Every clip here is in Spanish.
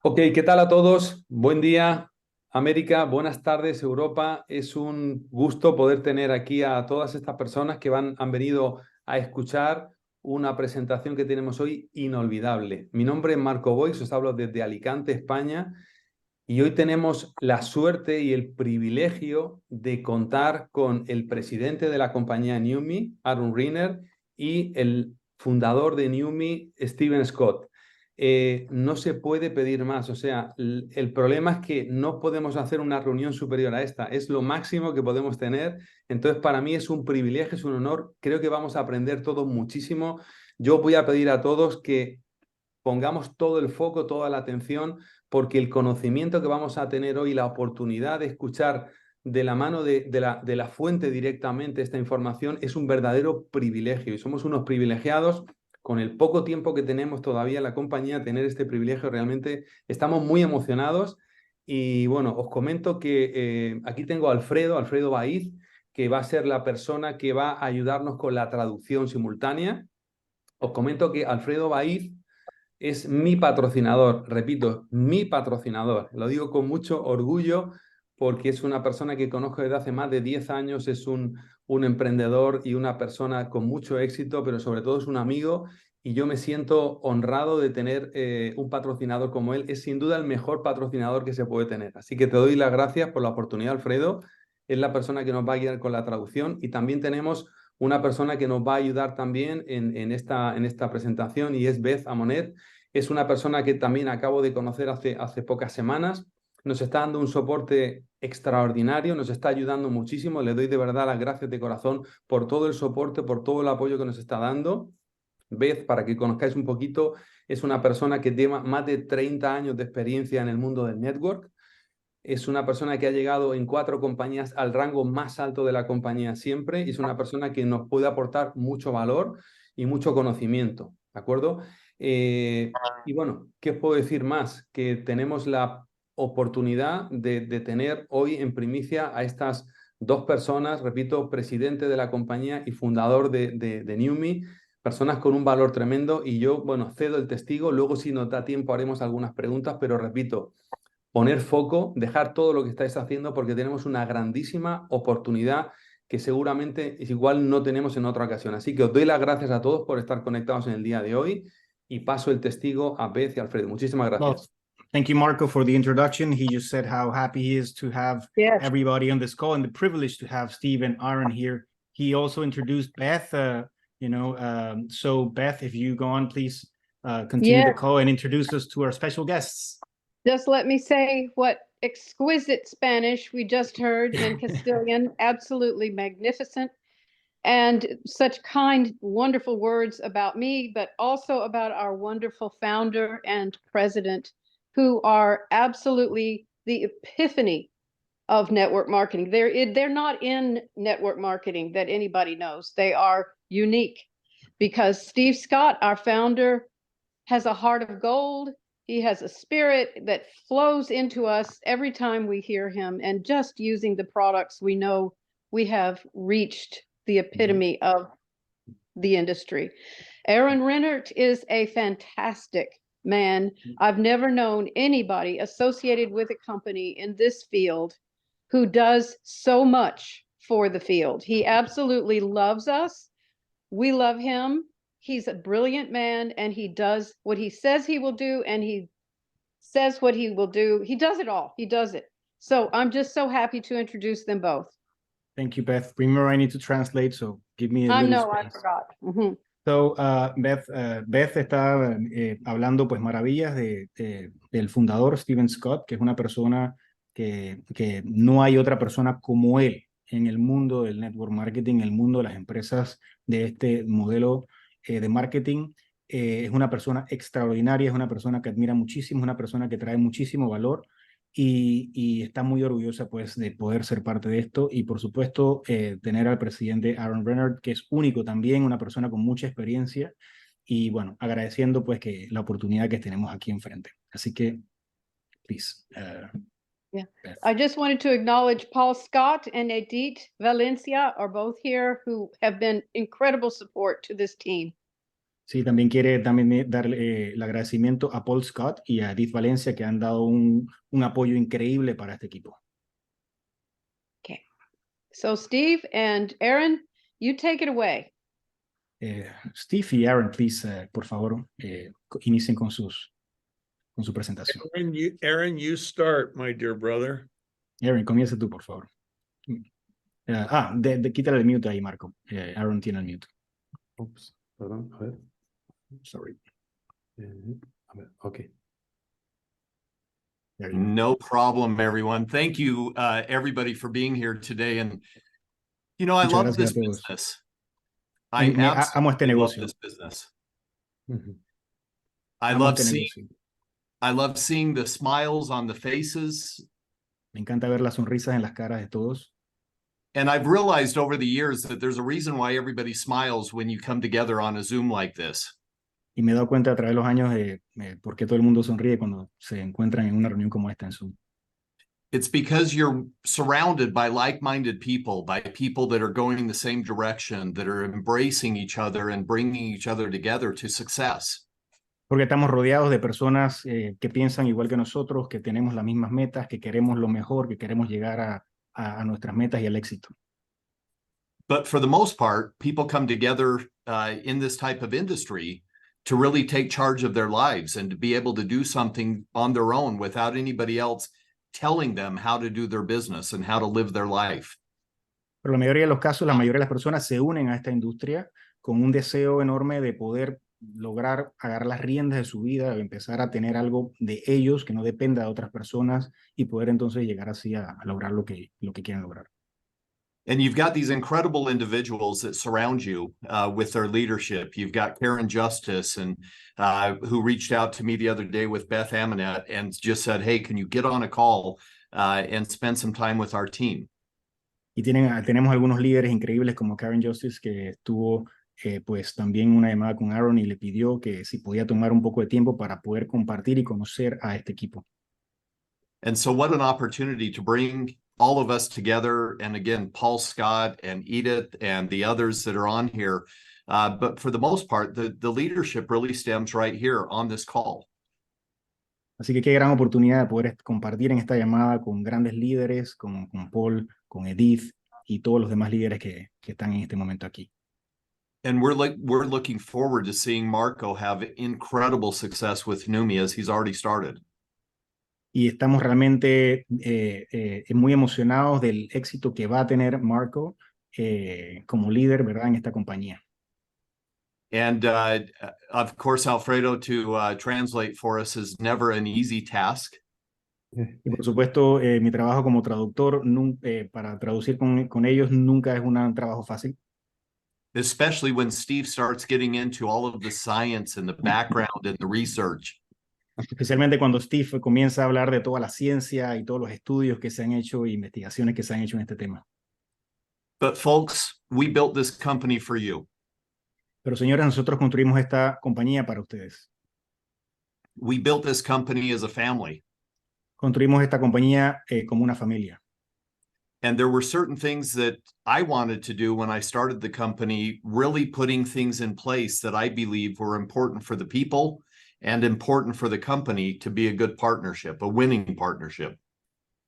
Ok, ¿qué tal a todos? Buen día, América, buenas tardes, Europa. Es un gusto poder tener aquí a todas estas personas que han venido a escuchar una presentación que tenemos hoy inolvidable. Mi nombre es Marco Boix, os hablo desde Alicante, España, y hoy tenemos la suerte y el privilegio de contar con el presidente de la compañía Neumi, Aaron Rennert, y el fundador de Neumi, Steven Scott. No se puede pedir más. O sea, el problema es que no podemos hacer una reunión superior a esta. Es lo máximo que podemos tener. Entonces, para mí es un privilegio, es un honor. Creo que vamos a aprender todos muchísimo. Yo voy a pedir a todos que pongamos todo el foco, toda la atención, porque el conocimiento que vamos a tener hoy, la oportunidad de escuchar de la mano de la fuente directamente esta información, es un verdadero privilegio. Y somos unos privilegiados con el poco tiempo que tenemos todavía en la compañía, tener este privilegio. Realmente estamos muy emocionados. Y bueno, os comento que aquí tengo a Alfredo Baiz, que va a ser la persona que va a ayudarnos con la traducción simultánea. Os comento que Alfredo Baiz es mi patrocinador, repito, mi patrocinador. Lo digo con mucho orgullo porque es una persona que conozco desde hace más de 10 años, es un emprendedor y una persona con mucho éxito, pero sobre todo es un amigo y yo me siento honrado de tener un patrocinador como él. Es sin duda el mejor patrocinador que se puede tener. Así que te doy las gracias por la oportunidad, Alfredo. Es la persona que nos va a guiar con la traducción y también tenemos una persona que nos va a ayudar también en esta presentación y es Beth Amonet. Es una persona que también acabo de conocer hace pocas semanas. Nos está dando un soporte extraordinario, nos está ayudando muchísimo. Le doy de verdad las gracias de corazón por todo el soporte, por todo el apoyo que nos está dando. Beth, para que conozcáis un poquito, es una persona que lleva más de 30 años de experiencia en el mundo del network. Es una persona que ha llegado en 4 compañías al rango más alto de la compañía siempre y es una persona que nos puede aportar mucho valor y mucho conocimiento, ¿de acuerdo? Y bueno, ¿qué os puedo decir más? Que tenemos la oportunidad de tener hoy en primicia a estas dos personas, repito, presidente de la compañía y fundador de Neumi, personas con un valor tremendo y yo, bueno, cedo el testigo, luego si nos da tiempo haremos algunas preguntas, pero repito, poner foco, dejar todo lo que estáis haciendo porque tenemos una grandísima oportunidad que seguramente igual no tenemos en otra ocasión. Así que os doy las gracias a todos por estar conectados en el día de hoy y paso el testigo a Beth y Alfredo. Muchísimas Well, gracias. thank you, Marco, for the introduction. He just said how happy he is to have Yes. everybody on this call and the privilege to have Steve and Aaron here. He also introduced Beth, so Beth, if you go on, please continue the Yes. call and introduce us to our special guests. Just let me say what exquisite Spanish we just heard in Castilian. Absolutely magnificent. And such kind, wonderful words about me, but also about our wonderful founder and president, who are absolutely the epiphany of network marketing. They're not in network marketing that anybody knows. They are unique because Steve Scott, our founder, has a heart of gold. He has a spirit that flows into us every time we hear him. And just using the products, we know we have reached the epitome of the industry. Aaron Rennert is a fantastic man. I've never known anybody associated with a company in this field who does so much for the field. He absolutely loves us. We love him. He's a brilliant man, and he does what he says he will do, and he says what he will do. He does it all. He does it. So I'm just so happy to introduce them both. Thank you, Beth. Remember, I need to translate, so give me a I little know, I space. forgot. Mm-hmm. So, Beth está hablando pues maravillas del fundador Steven Scott, que es una persona que no hay otra persona como él en el mundo del network marketing, en el mundo de las empresas de este modelo de marketing. Es una persona extraordinaria, es una persona que admira muchísimo, es una persona que trae muchísimo valor y está muy orgullosa pues de poder ser parte de esto y por supuesto tener al presidente Aaron Rennert, que es único también, una persona con mucha experiencia y bueno, agradeciendo pues que la oportunidad que tenemos aquí enfrente. Así que, please. Yeah, I just wanted to acknowledge Paul Scott and Edith Valencia are both here who have been incredible support to this team. Sí, también quiere también darle el agradecimiento a Paul Scott y a Edith Valencia, que han dado un apoyo increíble para este equipo. Okay. So Steve and Aaron, you take it away. Steve y Aaron, please, por favor, inicien con su presentación. Aaron, you start, my dear brother. Aaron, comienza tú, por favor. Quítale el mute ahí, Marco. Aaron tiene el mute. Ups, perdón, a ver. Sorry. A ver, ok. No problem, everyone. Thank you, everybody, for being here today. And, you know, I Muchas love gracias this a todos. business. I amo este absolutely love negocio. this business. Ujú. I Amo love este seeing, negocio. I love seeing the smiles on the faces. Me encanta ver las sonrisas en las caras de todos. And I've realized over the years that there's a reason why everybody smiles when you come together on a Zoom like this. Y me he dado cuenta a través de los años de por qué todo el mundo sonríe cuando se encuentran en una reunión como esta en Zoom. It's because you're surrounded by like-minded people, by people that are going the same direction, that are embracing each other and bringing each other together to success. Porque estamos rodeados de personas que piensan igual que nosotros, que tenemos las mismas metas, que queremos lo mejor, que queremos llegar a nuestras metas y al éxito. But for the most part, people come together in this type of industry to really take charge of their lives and to be able to do something on their own without anybody else telling them how to do their business and how to live their life. Pero la mayoría de los casos, la mayoría de las personas se unen a esta industria con un deseo enorme de poder lograr agarrar las riendas de su vida, de empezar a tener algo de ellos que no dependa de otras personas y poder entonces llegar así a lograr lo que quieren lograr. And you've got these incredible individuals that surround you with their leadership. You've got Karen Justice, and who reached out to me the other day with Beth Aminette and just said, hey, can you get on a call and spend some time with our team? Y tenemos algunos líderes increíbles como Karen Justice, que estuvo pues también una llamada con Aaron y le pidió que si podía tomar un poco de tiempo para poder compartir y conocer a este equipo. And so what an opportunity to bring all of us together. And again, Paul Scott and Edith and the others that are on here. But for the most part, the leadership really stems right here on this call. Así que qué gran oportunidad de poder compartir en esta llamada con grandes líderes, con Paul, con Edith y todos los demás líderes que están en este momento aquí. And we're looking forward to seeing Marco have incredible success with Neumi as he's already started. Y estamos realmente muy emocionados del éxito que va a tener Marco como líder, ¿verdad?, en esta compañía. And of course, Alfredo, to translate for us is never an easy task. Y por supuesto, mi trabajo como traductor para traducir con ellos nunca es un trabajo fácil. Especially when Steve starts getting into all of the science and the background and the research. Especialmente cuando Steve comienza a hablar de toda la ciencia y todos los estudios que se han hecho e investigaciones que se han hecho en este tema. But folks, we built this company for you. Pero señores, nosotros construimos esta compañía para ustedes. We built this company as a family. Construimos esta compañía como una familia. And there were certain things that I wanted to do when I started the company, really putting things in place that I believe were important for the people and important for the company to be a good partnership, a winning partnership.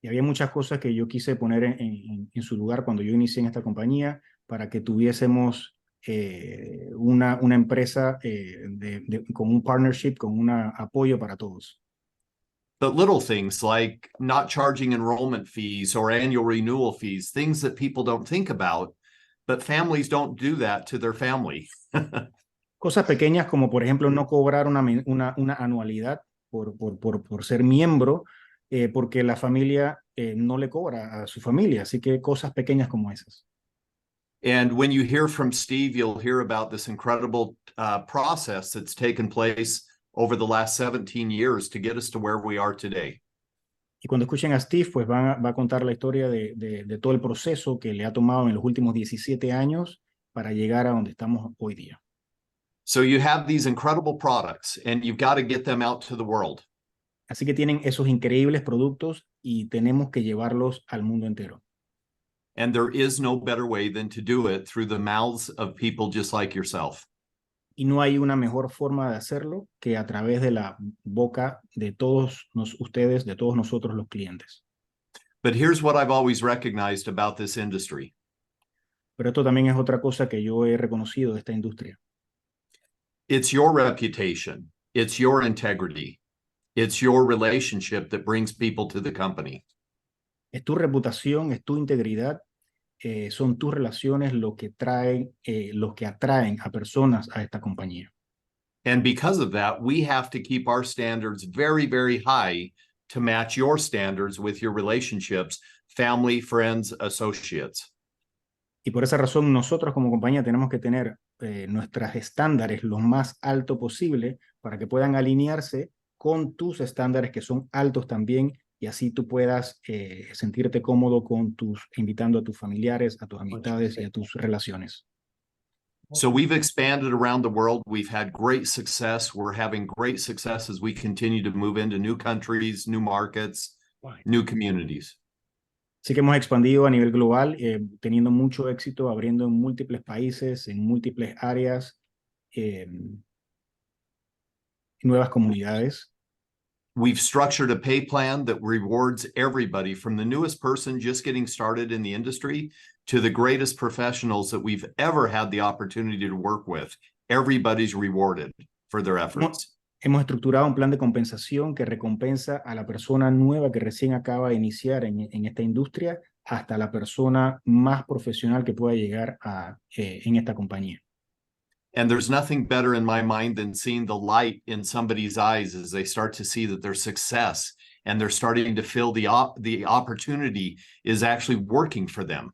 Y había muchas cosas que yo quise poner en su lugar cuando yo inicié en esta compañía para que tuviésemos una empresa con un partnership, con un apoyo para todos. But little things like not charging enrollment fees or annual renewal fees, things that people don't think about, but families don't do that to their family. Cosas pequeñas como, por ejemplo, no cobrar una anualidad por ser miembro, porque la familia no le cobra a su familia. Así que cosas pequeñas como esas. And when you hear from Steve, you'll hear about this incredible process that's taken place over the last 17 years to get us to where we are today. Y cuando escuchen a Steve, pues va a contar la historia de todo el proceso que le ha tomado en los últimos 17 años para llegar a donde estamos hoy día. So you have these incredible products and you've got to get them out to the world. Así que tienen esos increíbles productos y tenemos que llevarlos al mundo entero. And there is no better way than to do it through the mouths of people just like yourself. Y no hay una mejor forma de hacerlo que a través de la boca de todos ustedes, de todos nosotros los clientes. But here's what I've always recognized about this industry. Pero esto también es otra cosa que yo he reconocido de esta industria. It's your reputation. It's your integrity. It's your relationship that brings people to the company. Es tu reputación, es tu integridad, son tus relaciones lo que atraen a personas a esta compañía. And because of that, we have to keep our standards very, very high to match your standards with your relationships, family, friends, associates. Y por esa razón nosotros como compañía tenemos que tener nuestros estándares lo más alto posible para que puedan alinearse con tus estándares que son altos también, y así tú puedas sentirte cómodo invitando a tus familiares, a tus amistades y a tus relaciones. So we've expanded around the world. We've had great success. We're having great success as we continue to move into new countries, new markets, new communities. Así que hemos expandido a nivel global, teniendo mucho éxito, abriendo en múltiples países, en múltiples áreas, nuevas comunidades. We've structured a pay plan that rewards everybody from the newest person just getting started in the industry to the greatest professionals that we've ever had the opportunity to work with. Everybody's rewarded for their efforts. Hemos estructurado un plan de compensación que recompensa a la persona nueva que recién acaba de iniciar en esta industria hasta la persona más profesional que pueda llegar en esta compañía. And there's nothing better in my mind than seeing the light in somebody's eyes as they start to see that their success and they're starting to feel the opportunity is actually working for them.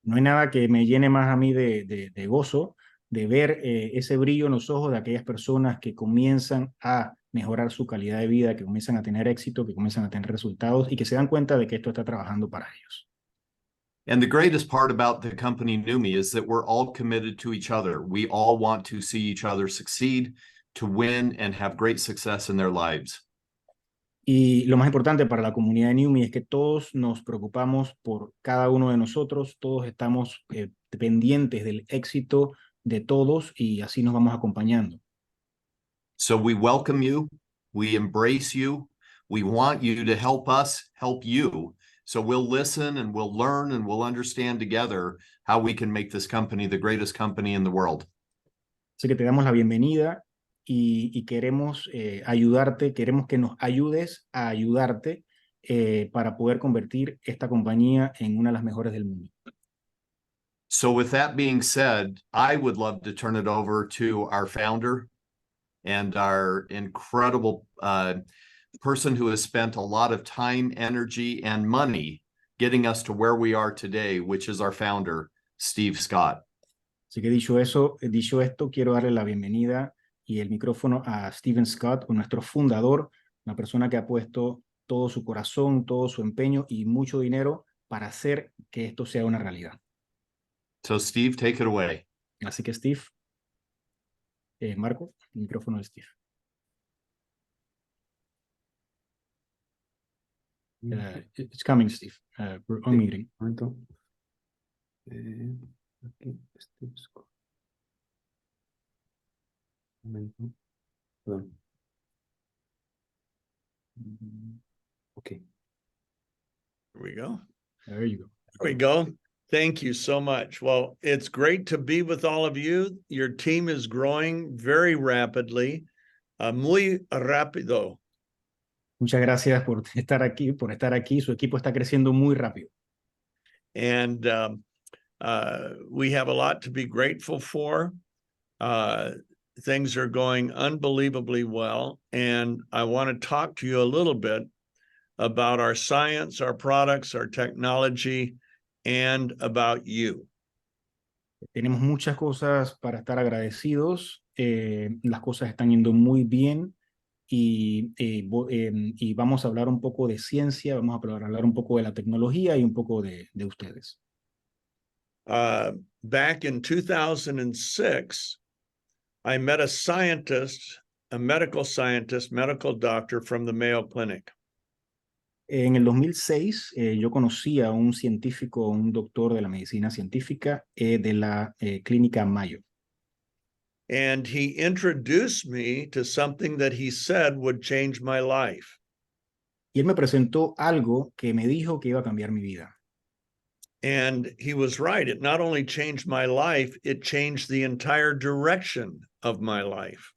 No hay nada que me llene más a mí de gozo de ver ese brillo en los ojos de aquellas personas que comienzan a mejorar su calidad de vida, que comienzan a tener éxito, que comienzan a tener resultados y que se dan cuenta de que esto está trabajando para ellos. And the greatest part about the company Neumi is that we're all committed to each other. We all want to see each other succeed, to win, and have great success in their lives. Y lo más importante para la comunidad de Neumi es que todos nos preocupamos por cada uno de nosotros, todos estamos pendientes del éxito de todos y así nos vamos acompañando. So we welcome you, we embrace you, we want you to help us help you. So we'll listen and we'll learn and we'll understand together how we can make this company the greatest company in the world. Así que te damos la bienvenida y queremos ayudarte, queremos que nos ayudes a ayudarte para poder convertir esta compañía en una de las mejores del mundo. So with that being said, I would love to turn it over to our founder and our incredible person who has spent a lot of time, energy, and money getting us to where we are today, which is our founder, Steve Scott. Así que dicho esto, quiero darle la bienvenida y el micrófono a Steven Scott, nuestro fundador, una persona que ha puesto todo su corazón, todo su empeño y mucho dinero para hacer que esto sea una realidad. So Steve, take it away. Así que Steve, Marco, el micrófono de Steve. It's coming, Steve. We're on meeting. Momento. Aquí, Steve Scott. Momento. Perdón. Okay. Here we go. There you go. There we go. Thank you so much. Well, it's great to be with all of you. Your team is growing very rapidly, muy rápido. Muchas gracias por estar aquí. Su equipo está creciendo muy rápido. And we have a lot to be grateful for. Things are going unbelievably well. And I want to talk to you a little bit about our science, our products, our technology, and about you. Tenemos muchas cosas para estar agradecidos. Las cosas están yendo muy bien. Y vamos a hablar un poco de ciencia, vamos a hablar un poco de la tecnología y un poco de ustedes. Back in 2006, I met a scientist, a medical scientist, medical doctor from the Mayo Clinic. En el 2006, yo conocí a un científico, un doctor de la medicina científica de la clínica Mayo. And he introduced me to something that he said would change my life. Y él me presentó algo que me dijo que iba a cambiar mi vida. And he was right. It not only changed my life, it changed the entire direction of my life.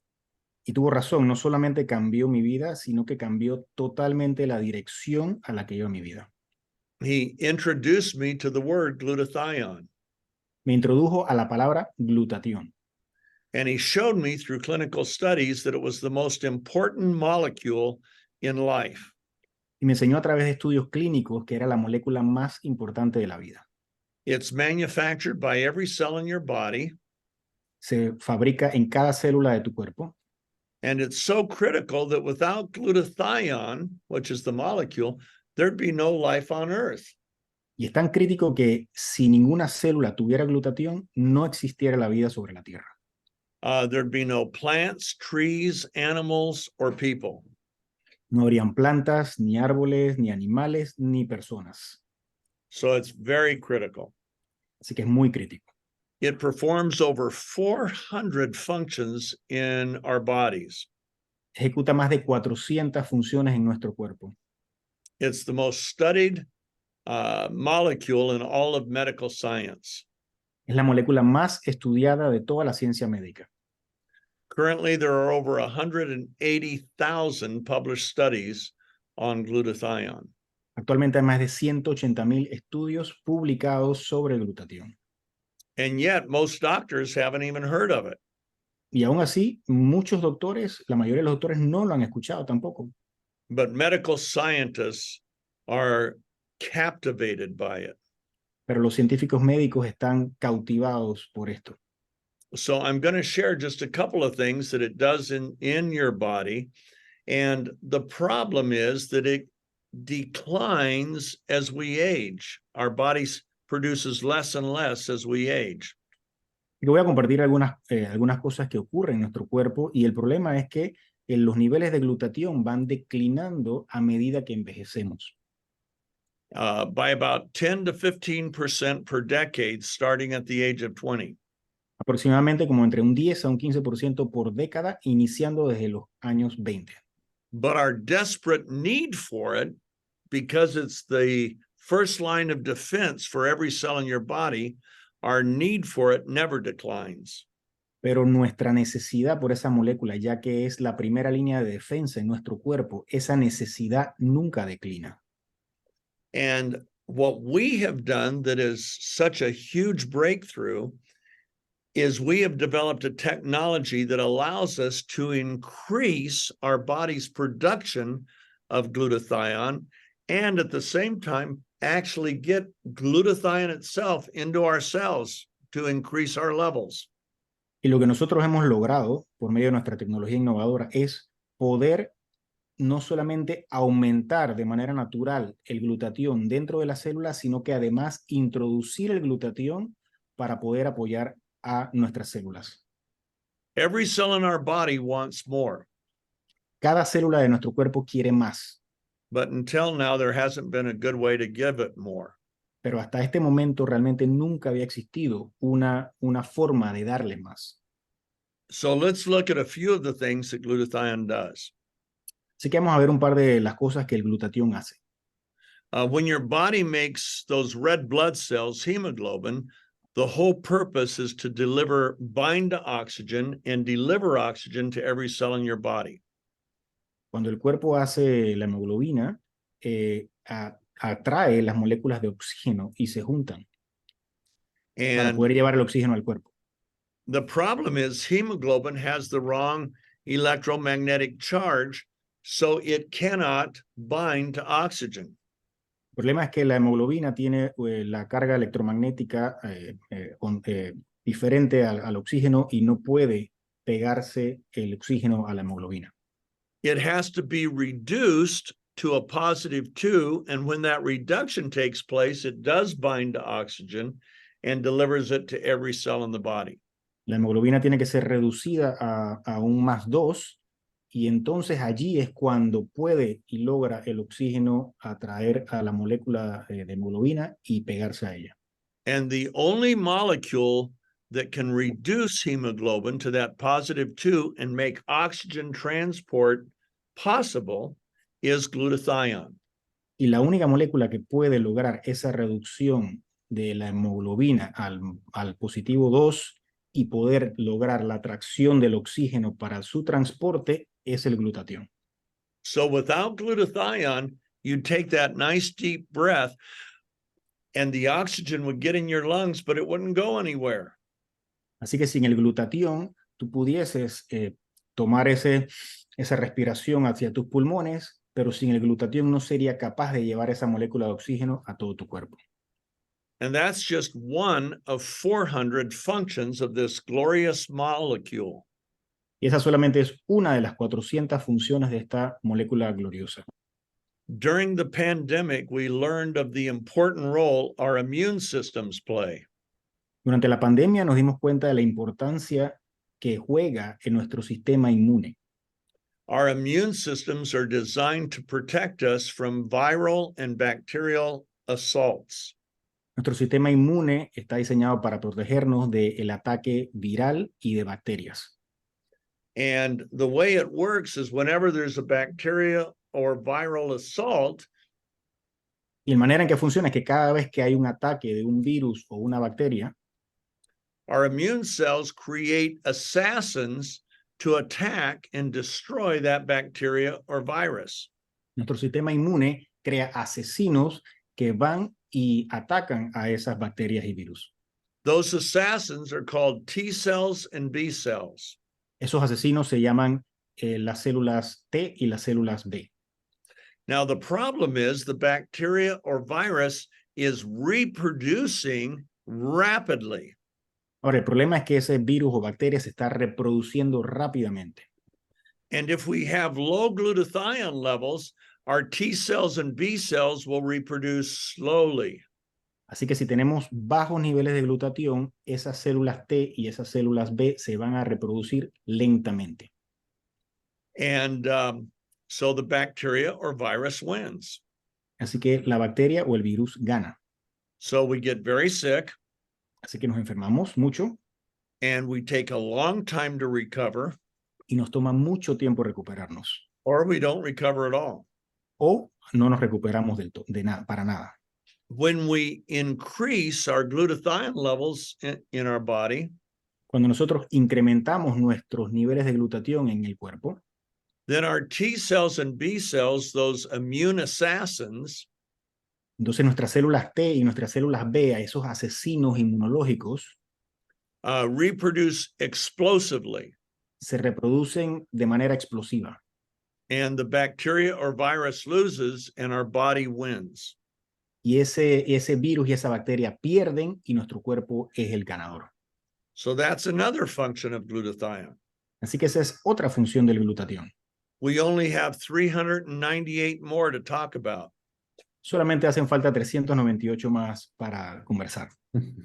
Y tuvo razón, no solamente cambió mi vida, sino que cambió totalmente la dirección a la que iba mi vida. He introduced me to the word glutathione. Me introdujo a la palabra glutatión. And he showed me through clinical studies that it was the most important molecule in life. Y me enseñó a través de estudios clínicos que era la molécula más importante de la vida. It's manufactured by every cell in your body. Se fabrica en cada célula de tu cuerpo. And it's so critical that without glutathione, which is the molecule, there'd be no life on Earth. Y es tan crítico que si ninguna célula tuviera glutatión, no existiera la vida sobre la Tierra. There'd be no plants, trees, animals, or people. No habrían plantas, ni árboles, ni animales, ni personas. So it's very critical. Así que es muy crítico. It performs over 400 functions in our bodies. Ejecuta más de 400 funciones en nuestro cuerpo. It's the most studied molecule in all of medical science. Es la molécula más estudiada de toda la ciencia médica. Currently, there are over 180,000 published studies on glutathione. Actualmente hay más de 180,000 estudios publicados sobre el glutatión. And yet, most doctors haven't even heard of it. Y aún así, muchos doctores, la mayoría de los doctores no lo han escuchado tampoco. But medical scientists are captivated by it. Pero los científicos médicos están cautivados por esto. So I'm going to share just a couple of things that it does in your body. And the problem is that it declines as we age. Our body produces less and less as we age. Yo voy a compartir algunas cosas que ocurren en nuestro cuerpo y el problema es que los niveles de glutatión van declinando a medida que envejecemos. By about 10 to 15% per decade, starting at the age of 20. Aproximadamente como entre un 10 a un 15% por década, iniciando desde los años 20. But our desperate need for it, because it's the first line of defense for every cell in your body, our need for it never declines. Pero nuestra necesidad por esa molécula, ya que es la primera línea de defensa en nuestro cuerpo, esa necesidad nunca declina. And what we have done that is such a huge breakthrough is we have developed a technology that allows us to increase our body's production of glutathione and at the same time actually get glutathione itself into our cells to increase our levels. Y lo que nosotros hemos logrado por medio de nuestra tecnología innovadora es poder no solamente aumentar de manera natural el glutatión dentro de la célula, sino que además introducir el glutatión para poder apoyar a nuestras células. Every cell in our body wants more. Cada célula de nuestro cuerpo quiere más. But until now, there hasn't been a good way to give it more. Pero hasta este momento realmente nunca había existido una forma de darle más. So let's look at a few of the things that glutathione does. Así que vamos a ver un par de las cosas que el glutatión hace. When your body makes those red blood cells, hemoglobin, the whole purpose is to bind to oxygen and deliver oxygen to every cell in your body. Cuando el cuerpo hace la hemoglobina, atrae las moléculas de oxígeno y se juntan para poder llevar el oxígeno al cuerpo. The problem is hemoglobin has the wrong electromagnetic charge, so it cannot bind to oxygen. El problema es que la hemoglobina tiene la carga electromagnética diferente al oxígeno y no puede pegarse el oxígeno a la hemoglobina. It has to be reduced to a +2, and when that reduction takes place, it does bind to oxygen and delivers it to every cell in the body. La hemoglobina tiene que ser reducida a un +2 y entonces allí es cuando puede y logra el oxígeno atraer a la molécula de hemoglobina y pegarse a ella. And the only molecule that can reduce hemoglobin to that +2 and make oxygen transport possible is glutathione. Y la única molécula que puede lograr esa reducción de la hemoglobina al +2 y poder lograr la tracción del oxígeno para su transporte es el glutatión. So without glutathione, you'd take that nice deep breath and the oxygen would get in your lungs, but it wouldn't go anywhere. Así que sin el glutatión, tú pudieses tomar esa respiración hacia tus pulmones, pero sin el glutatión no sería capaz de llevar esa molécula de oxígeno a todo tu cuerpo. And that's just one of 400 functions of this glorious molecule. Y esa solamente es una de las 400 funciones de esta molécula gloriosa. During the pandemic, we learned of the important role our immune systems play. Durante la pandemia nos dimos cuenta de la importancia que juega en nuestro sistema inmune. Our immune systems are designed to protect us from viral and bacterial assaults. Nuestro sistema inmune está diseñado para protegernos del ataque viral y de bacterias. And the way it works is whenever there's a bacteria or viral assault, Y la manera en que funciona es que cada vez que hay un ataque de un virus o una bacteria, our immune cells create assassins to attack and destroy that bacteria or virus. nuestro sistema inmune crea asesinos que van y atacan a esas bacterias y virus. Those assassins are called T cells and B cells. Esos asesinos se llaman las células T y las células B. Now, the problem is the bacteria or virus is reproducing rapidly. Ahora, el problema es que ese virus o bacteria se está reproduciendo rápidamente. And if we have low glutathione levels, our T cells and B cells will reproduce slowly. Así que si tenemos bajos niveles de glutatión, esas células T y esas células B se van a reproducir lentamente. And so the bacteria or virus wins. Así que la bacteria o el virus gana. So we get very sick. Así que nos enfermamos mucho. And we take a long time to recover. Y nos toma mucho tiempo recuperarnos. Or we don't recover at all. O no nos recuperamos para nada. When we increase our glutathione levels in our body, cuando nosotros incrementamos nuestros niveles de glutatión en el cuerpo, then our T cells and B cells, those immune assassins, entonces nuestras células T y nuestras células B, esos asesinos inmunológicos, reproduce explosively. Se reproducen de manera explosiva. And the bacteria or virus loses and our body wins. Y ese virus y esa bacteria pierden y nuestro cuerpo es el ganador. So that's another function of glutathione. Así que esa es otra función del glutatión. We only have 398 more to talk about. Solamente hacen falta 398 más para conversar.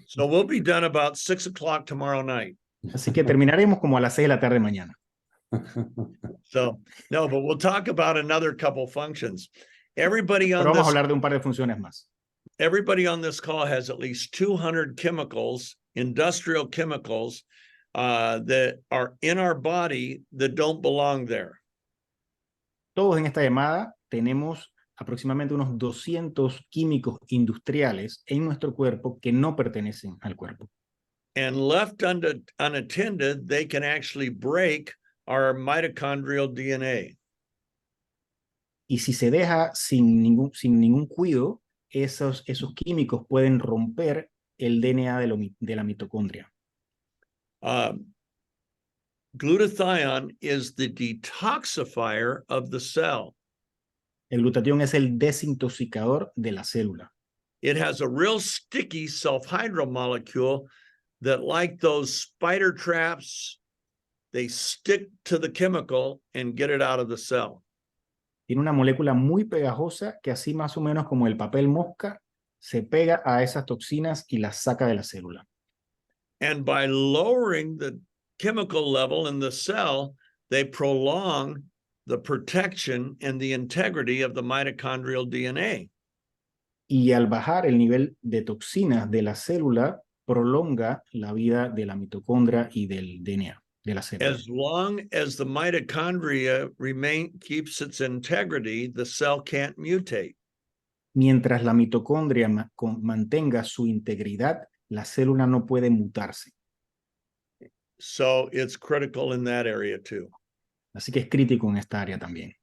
So we'll be done about 6 o'clock tomorrow night. Así que terminaremos como a las 6 de la tarde mañana. So, no, but we'll talk about another couple functions. Everybody on Pero vamos a this, hablar de un par de funciones más. everybody on this call has at least 200 chemicals, industrial chemicals, that are in our body that don't belong there. Todos en esta llamada tenemos aproximadamente unos 200 químicos industriales en nuestro cuerpo que no pertenecen al cuerpo. And left unattended, they can actually break our mitochondrial DNA. Y si se deja sin ningún cuidado, esos químicos pueden romper el DNA de la mitocondria. Glutathione is the detoxifier of the cell. El glutatión es el desintoxicador de la célula. It has a real sticky sulfhydryl molecule that, like those spider traps, they stick to the chemical and get it out of the cell. Tiene una molécula muy pegajosa que así más o menos como el papel mosca se pega a esas toxinas y las saca de la célula. And by lowering the chemical level in the cell, they prolong the protection and the integrity of the mitochondrial DNA. Y al bajar el nivel de toxinas de la célula, prolonga la vida de la mitocondria y del DNA, de la célula. As long as the mitochondria keeps its integrity, the cell can't mutate. Mientras la mitocondria mantenga su integridad, la célula no puede mutarse. So it's critical in that area too. Así que es crítico en esta área también.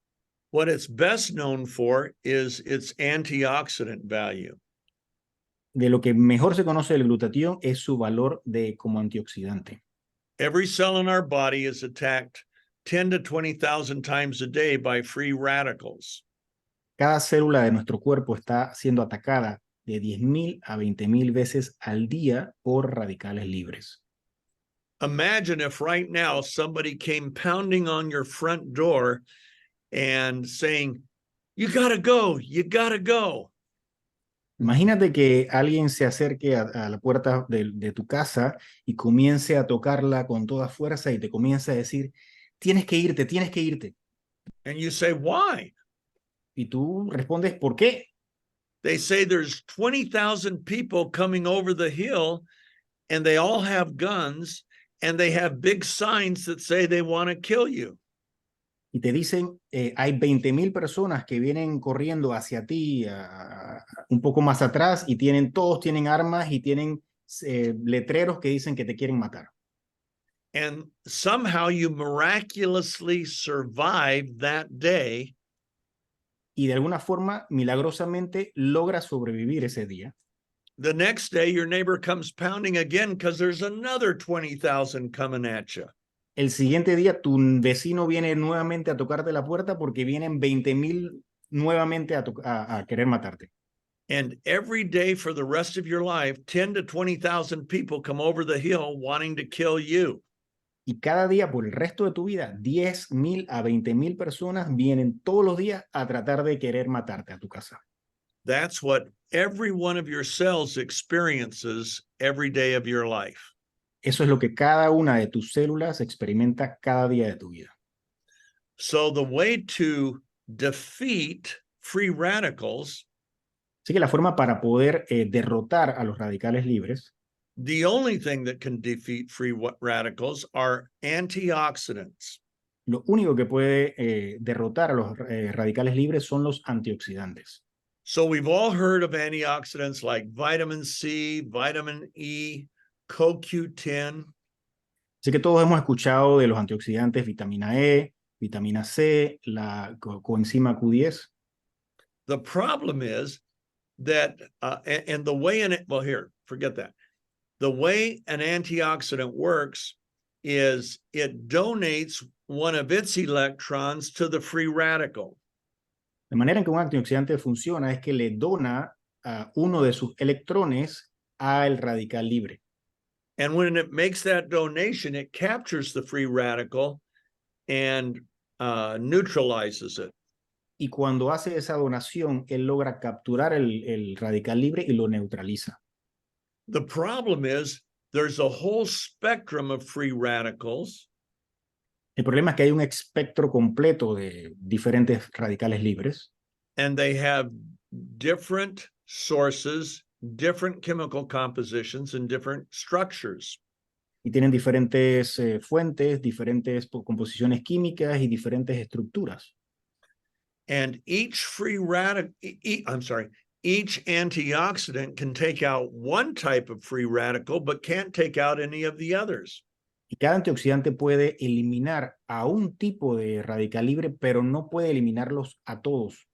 What it's best known for is its antioxidant value. De lo que mejor se conoce del glutatión es su valor como antioxidante. Every cell in our body is attacked 10 to 20,000 times a day by free radicals. Cada célula de nuestro cuerpo está siendo atacada de 10,000 a 20,000 veces al día por radicales libres. Imagine if right now somebody came pounding on your front door and saying, "You gotta go, you gotta go." Imagínate que alguien se acerque a la puerta de tu casa y comience a tocarla con toda fuerza y te comience a decir, tienes que irte, tienes que irte. And you say, "Why?" Y tú respondes, ¿por qué? They say there's 20,000 people coming over the hill and they all have guns and they have big signs that say they want to kill you. Y te dicen, hay 20,000 personas que vienen corriendo hacia ti un poco más atrás y todos tienen armas y tienen letreros que dicen que te quieren matar. And somehow you miraculously survived that day. Y de alguna forma, milagrosamente, logras sobrevivir ese día. The next day, your neighbor comes pounding again because there's another 20,000 coming at you. El siguiente día, tu vecino viene nuevamente a tocarte la puerta porque vienen 20,000 nuevamente a querer matarte. And every day for the rest of your life, 10 to 20,000 people come over the hill wanting to kill you. Y cada día, por el resto de tu vida, 10,000 a 20,000 personas vienen todos los días a tratar de querer matarte a tu casa. That's what every one of your cells experiences every day of your life. Eso es lo que cada una de tus células experimenta cada día de tu vida. So the way to defeat free radicals, Así que la forma para poder derrotar a los radicales libres, the only thing that can defeat free radicals are antioxidants. lo único que puede derrotar a los radicales libres son los antioxidantes. So we've all heard of antioxidants like vitamin C, vitamin E, CoQ10. Así que todos hemos escuchado de los antioxidantes vitamina E, vitamina C, la coenzima Q10. The problem is that, and the way well, here, forget that. The way an antioxidant works is it donates one of its electrons to the free radical. La manera en que un antioxidante funciona es que le dona uno de sus electrones al radical libre. And when it makes that donation, it captures the free radical and neutralizes it. Y cuando hace esa donación, él logra capturar el radical libre y lo neutraliza. The problem is there's a whole spectrum of free radicals. El problema es que hay un espectro completo de diferentes radicales libres. And they have different sources, different chemical compositions, and different structures. Y tienen diferentes fuentes, diferentes composiciones químicas y diferentes estructuras. And each free radical, each antioxidant can take out one type of free radical, but can't take out any of the others. Y cada antioxidante puede eliminar a un tipo de radical libre, pero no puede eliminarlos a todos.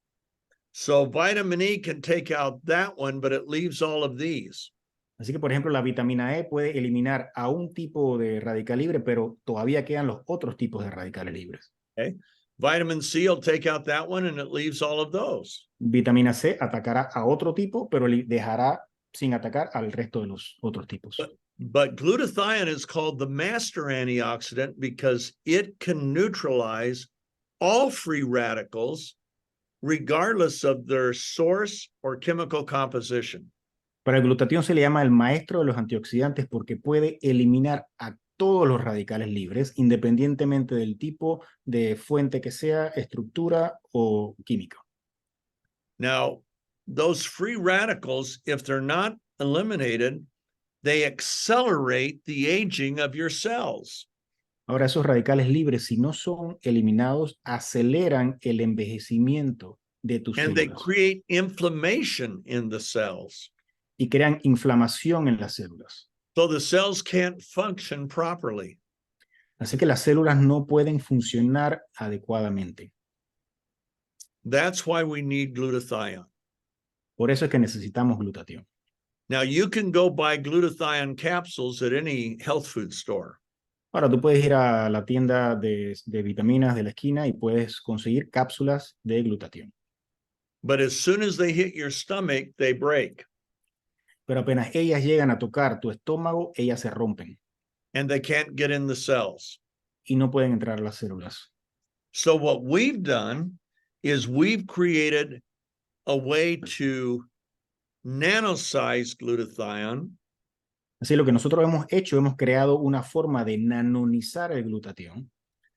So vitamin E can take out that one, but it leaves all of these. Así que, por ejemplo, la vitamina E puede eliminar a un tipo de radical libre, pero todavía quedan los otros tipos de radicales libres. Okay. Vitamin C will take out that one, and it leaves all of those. Vitamina C atacará a otro tipo, pero dejará sin atacar al resto de los otros tipos. But glutathione is called the master antioxidant because it can neutralize all free radicals regardless of their source or chemical composition. Para el glutatión se le llama el maestro de los antioxidantes porque puede eliminar a todos los radicales libres, independientemente del tipo de fuente que sea, estructura o química. Now, those free radicals, if they're not eliminated, they accelerate the aging of your cells. Ahora, esos radicales libres, si no son eliminados, aceleran el envejecimiento de tus And they células create inflammation in the cells. y crean inflamación en las células. So the cells can't function properly. Así que las células no pueden funcionar adecuadamente. That's why we need glutathione. Por eso es que necesitamos glutatión. Now, you can go buy glutathione capsules at any health food store. Ahora, tú puedes ir a la tienda de vitaminas de la esquina y puedes conseguir cápsulas de glutatión. But as soon as they hit your stomach, they break. Pero apenas ellas llegan a tocar tu estómago, ellas se rompen And they can't get in the cells. y no pueden entrar a las células. So what we've done is we've created a way to nanosize glutathione. Así lo que nosotros hemos hecho, hemos creado una forma de nanonizar el glutatión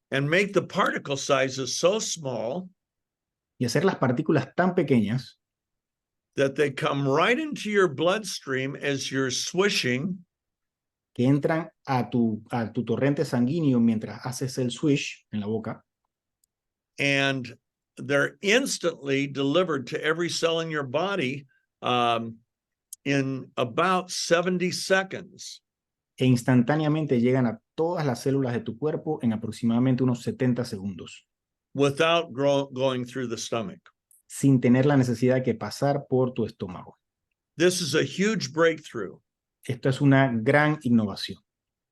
And make the particle sizes so small y hacer las partículas tan pequeñas that they come right into your bloodstream as you're swishing, que entran a tu torrente sanguíneo mientras haces el swish en la boca and they're instantly delivered to every cell in your body in about 70 seconds. e instantáneamente llegan a todas las células de tu cuerpo en aproximadamente unos 70 segundos, Without going through the stomach. sin tener la necesidad de pasar por tu estómago. This is a huge breakthrough. Esto es una gran innovación.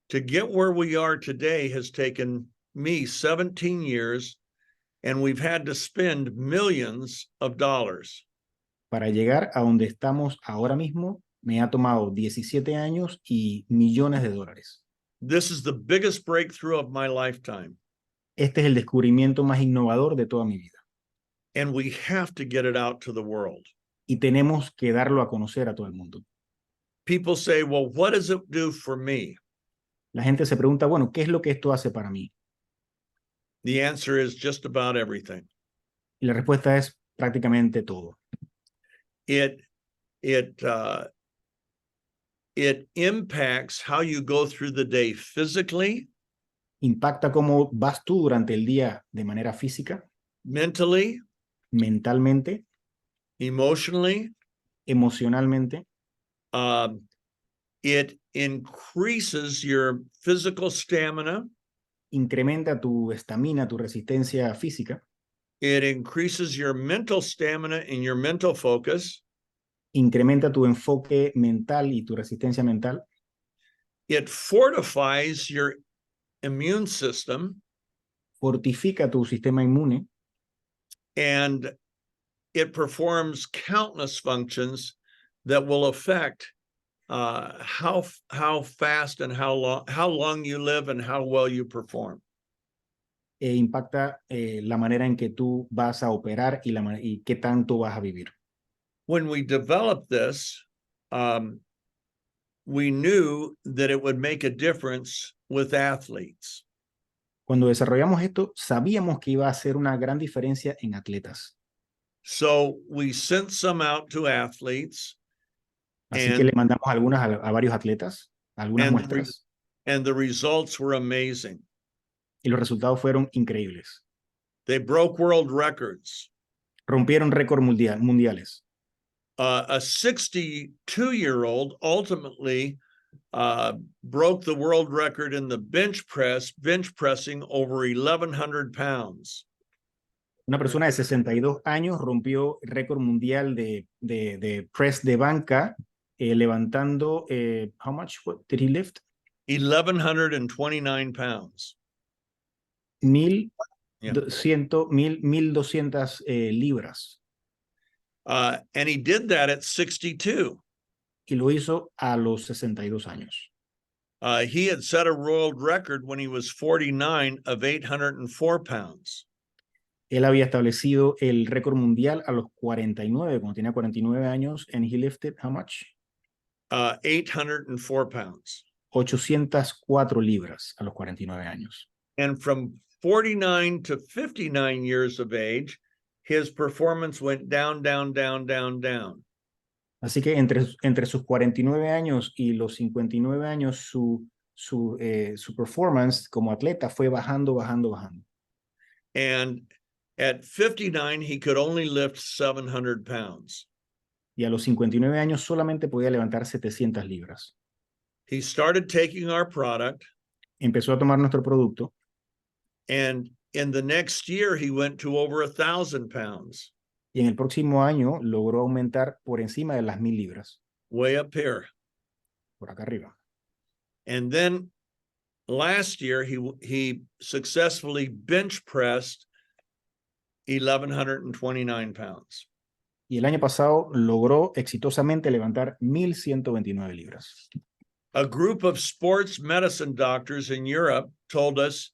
To get where we are today has taken me 17 years, and we've had to spend millions of dollars. Para llegar a donde estamos ahora mismo, me ha tomado 17 años y millones de dólares. This is the biggest breakthrough of my lifetime, Este es el descubrimiento más innovador de toda mi vida. and we have to get it out to the world. Y tenemos que darlo a conocer a todo el mundo. People say, well, what does it do for me? La gente se pregunta, bueno, ¿qué es lo que esto hace para mí? The answer is just about everything. Y la respuesta es prácticamente todo. It impacts how you go through the day physically, Impacta cómo vas tú durante el día de manera física, mentally, mentalmente, emotionally. emocionalmente. It increases your physical stamina. Incrementa tu estamina, tu resistencia física. It increases your mental stamina and your mental focus. Incrementa tu enfoque mental y tu resistencia mental. It fortifies your immune system. Fortifica tu sistema inmune. And it performs countless functions that will affect how fast and how long you live and how well you perform. E impacta la manera en que tú vas a operar y qué tanto vas a vivir. When we developed this, we knew that it would make a difference with athletes. Cuando desarrollamos esto, sabíamos que iba a hacer una gran diferencia en atletas. So we sent some out to athletes. Así que le mandamos algunas a varios atletas, algunas muestras. And the results were amazing. Y los resultados fueron increíbles. They broke world records. Rompieron récords mundiales. A 62-year-old ultimately broke the world record in the bench pressing over 1,100 pounds. Una persona de 62 años rompió récord mundial de press de banca, levantando, how much did he lift? 1,129 pounds. 1,200 libras. And he did that at 62. Y lo hizo a los 62 años. He had set a world record when he was 49 of 804 pounds. Él había establecido el récord mundial a los 49, cuando tenía 49 años, and he lifted how much? 804 pounds. 804 libras a los 49 años. And from 49 to 59 years of age, his performance went down. Así que entre sus 49 años y los 59 años, su performance como atleta fue bajando. And at 59, he could only lift 700 pounds. Y a los 59 años solamente podía levantar 700 libras. He started taking our product. Empezó a tomar nuestro producto. And in the next year, he went to over 1,000 pounds. Y en el próximo año logró aumentar por encima de las 1000 libras. Way up here. Por acá arriba. And then last year, he successfully bench pressed 1,129 pounds. Y el año pasado logró exitosamente levantar 1129 libras. A group of sports medicine doctors in Europe told us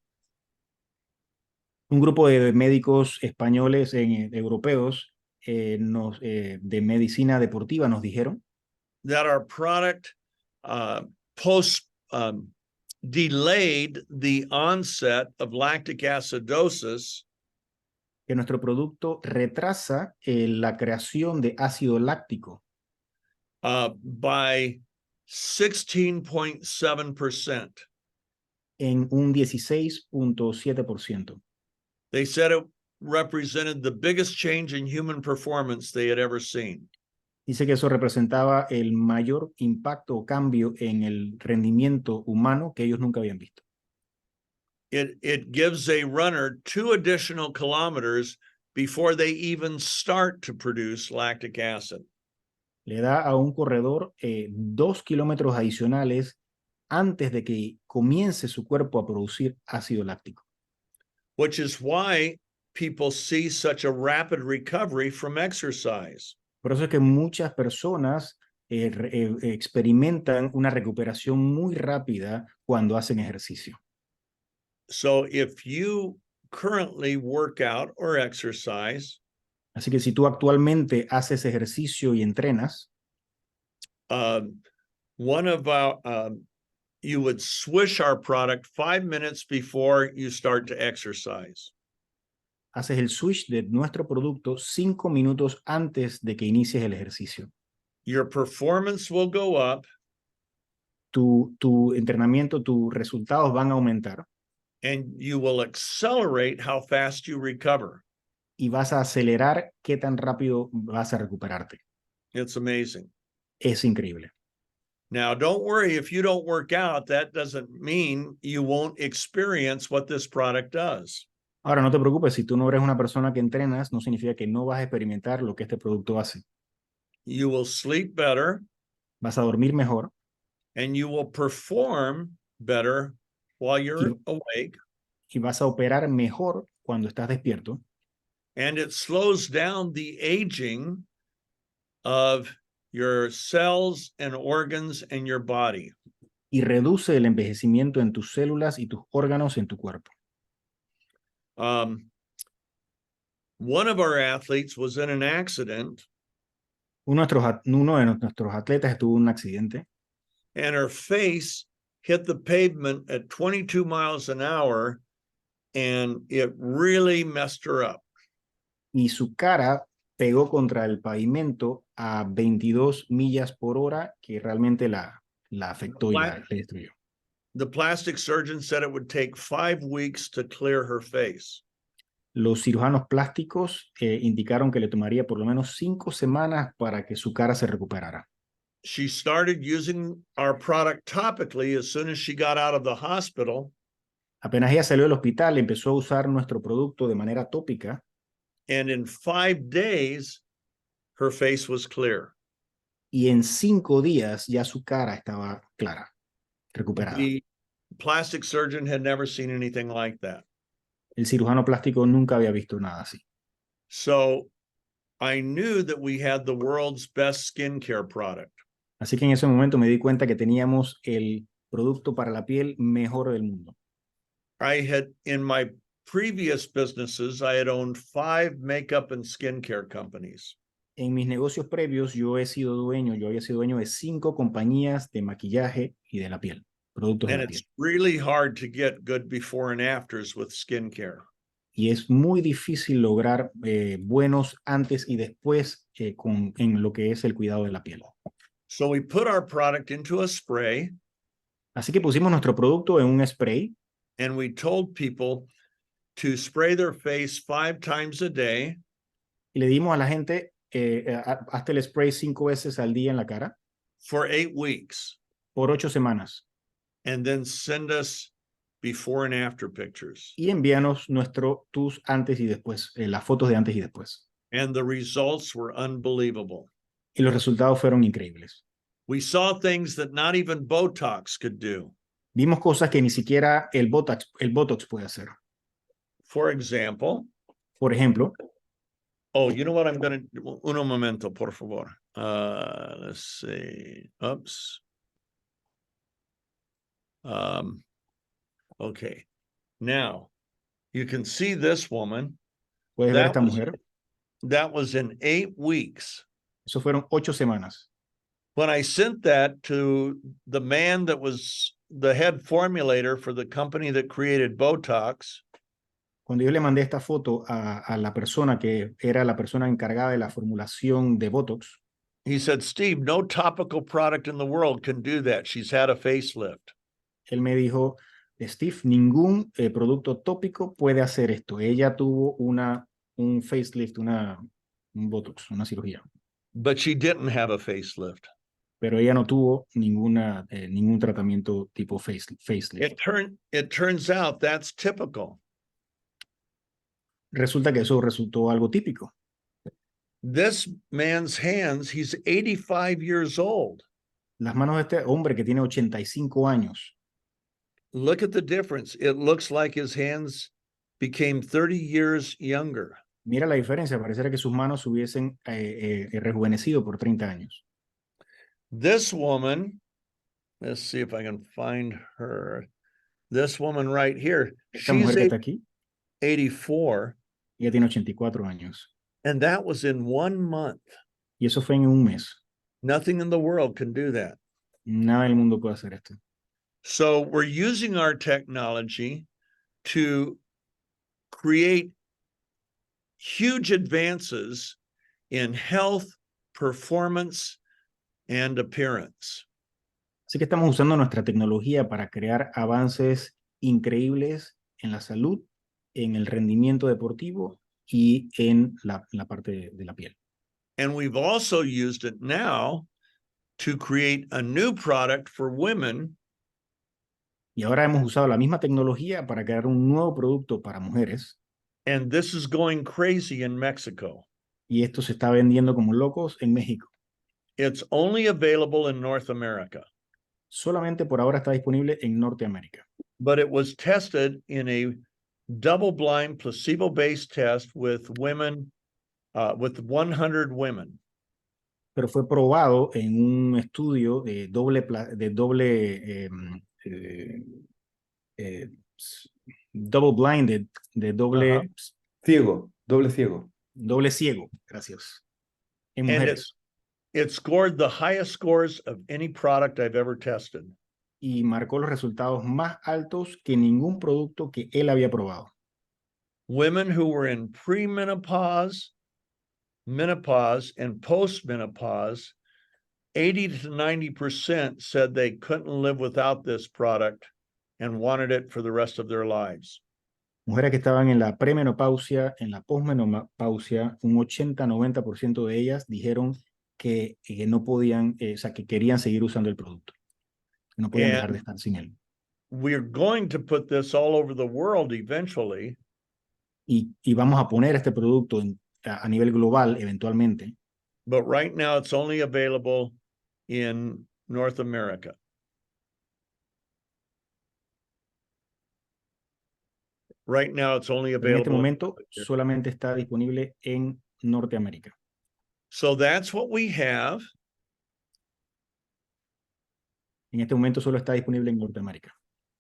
un grupo de médicos españoles europeos de medicina deportiva nos dijeron that our product delayed the onset of lactic acidosis que nuestro producto retrasa la creación de ácido láctico by 16.7%. En un 16.7%. They said it represented the biggest change in human performance they had ever seen. Dice que eso representaba el mayor impacto o cambio en el rendimiento humano que ellos nunca habían visto. It gives a runner 2 additional kilometers before they even start to produce lactic acid. Le da a un corredor 2 kilómetros adicionales antes de que comience su cuerpo a producir ácido láctico. Which is why people see such a rapid recovery from exercise. Por eso es que muchas personas experimentan una recuperación muy rápida cuando hacen ejercicio. So if you currently work out or exercise, así que si tú actualmente haces ejercicio y entrenas, you would swish our product 5 minutes before you start to exercise. Haces el switch de nuestro producto 5 minutos antes de que inicies el ejercicio. Your performance will go up. Tu entrenamiento, tus resultados van a aumentar. And you will accelerate how fast you recover. Y vas a acelerar qué tan rápido vas a recuperarte. It's amazing. Es increíble. Now, don't worry if you don't work out, that doesn't mean you won't experience what this product does. Ahora, no te preocupes, si tú no eres una persona que entrenas, no significa que no vas a experimentar lo que este producto hace. You will sleep better. Vas a dormir mejor. And you will perform better while you're awake. Y vas a operar mejor cuando estás despierto. And it slows down the aging of your cells and organs in your body. Y reduce el envejecimiento en tus células y tus órganos en tu cuerpo. One of our athletes was in an accident. Uno de nuestros atletas estuvo en un accidente. And her face hit the pavement at 22 miles an hour, and it really messed her up. Y su cara pegó contra el pavimento a 22 millas por hora, que realmente la afectó y la destruyó. The plastic surgeon said it would take 5 weeks to clear her face. Los cirujanos plásticos indicaron que le tomaría por lo menos 5 semanas para que su cara se recuperara. She started using our product topically as soon as she got out of the hospital. Apenas ella salió del hospital, empezó a usar nuestro producto de manera tópica. And in 5 days, her face was clear. Y en 5 días ya su cara estaba clara, recuperada. The plastic surgeon had never seen anything like that. El cirujano plástico nunca había visto nada así. So I knew that we had the world's best skincare product. Así que en ese momento me di cuenta que teníamos el producto para la piel mejor del mundo. In my previous businesses, I had owned 5 makeup and skincare companies. En mis negocios previos, yo había sido dueño de 5 compañías de maquillaje y de la piel, productos de la piel. And it's really hard to get good before and afters with skincare. y es muy difícil lograr buenos antes y después en lo que es el cuidado de la piel. So we put our product into a spray, Así que pusimos nuestro producto en un spray and we told people to spray their face 5 times a day y le dimos a la gente hasta el spray 5 veces al día en la cara for 8 weeks, por 8 semanas. and then send us before and after pictures. Y envíanos tus antes y después, las fotos de antes y después. And the results were unbelievable. Y los resultados fueron increíbles. We saw things that not even Botox could do. Vimos cosas que ni siquiera el Botox puede hacer. For example, Por ejemplo, you know what I'm going to, un momento, por favor. Let's see. Oops. Okay. Now, you can see this woman. puedes ver esta mujer. That was in 8 weeks. Eso fueron 8 semanas. When I sent that to the man that was the head formulator for the company that created Botox, Cuando yo le mandé esta foto a la persona que era la persona encargada de la formulación de Botox, he said, Steve, no topical product in the world can do that. She's had a facelift. él me dijo, Steve, ningún producto tópico puede hacer esto. Ella tuvo un facelift, un Botox, una cirugía. But she didn't have a facelift. Pero ella no tuvo ningún tratamiento tipo facelift. It turns out that's typical. Resulta que eso resultó algo típico. This man's hands, he's 85 years old. Las manos de este hombre que tiene 85 años. Look at the difference. It looks like his hands became 30 years younger. Mira la diferencia, pareciera que sus manos hubiesen rejuvenecido por 30 años. This woman, let's see if I can find her. This woman right here, Esta mujer que she's está aquí, 84, ella tiene 84 años. and that was in 1 month. Y eso fue en un mes. Nothing in the world can do that. Nada del mundo puede hacer esto. So we're using our technology to create huge advances in health, performance, and appearance. Así que estamos usando nuestra tecnología para crear avances increíbles en la salud, en el rendimiento deportivo y en la parte de la piel. And we've also used it now to create a new product for women. Y ahora hemos usado la misma tecnología para crear un nuevo producto para mujeres. And this is going crazy in Mexico. Y esto se está vendiendo como locos en México. It's only available in North America. Solamente por ahora está disponible en Norteamérica. But it was tested in a double-blind, placebo-based test with women, with 100 women. Pero fue probado en un estudio de double blinded, doble ciego, gracias, en mujeres. It scored the highest scores of any product I've ever tested. Y marcó los resultados más altos que ningún producto que él había probado. Women who were in premenopause, menopause, and postmenopause, 80 to 90% said they couldn't live without this product and wanted it for the rest of their lives. Mujeres que estaban en la premenopausia, en la posmenopausia, un 80-90% de ellas dijeron que no podían, o sea, que querían seguir usando el producto. Que no podían dejar de estar sin él. We're going to put this all over the world eventually. Y vamos a poner este producto a nivel global eventualmente. But right now it's only available in North America. Right now it's only available. En este momento solamente está disponible en Norteamérica. So that's what we have. En este momento solo está disponible en Norteamérica.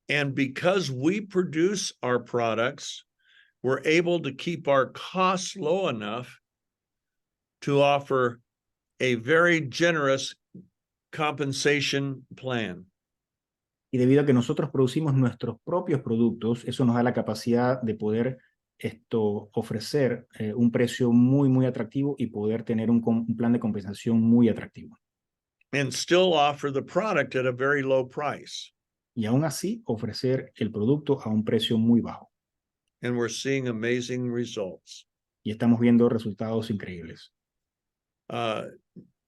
And because we produce our products, we're able to keep our costs low enough to offer a very generous compensation plan. Y debido a que nosotros producimos nuestros propios productos, eso nos da la capacidad de poder ofrecer un precio muy, muy atractivo y poder tener un plan de compensación muy atractivo. and still offer the product at a very low price. Y aún así ofrecer el producto a un precio muy bajo. And we're seeing amazing results. Y estamos viendo resultados increíbles.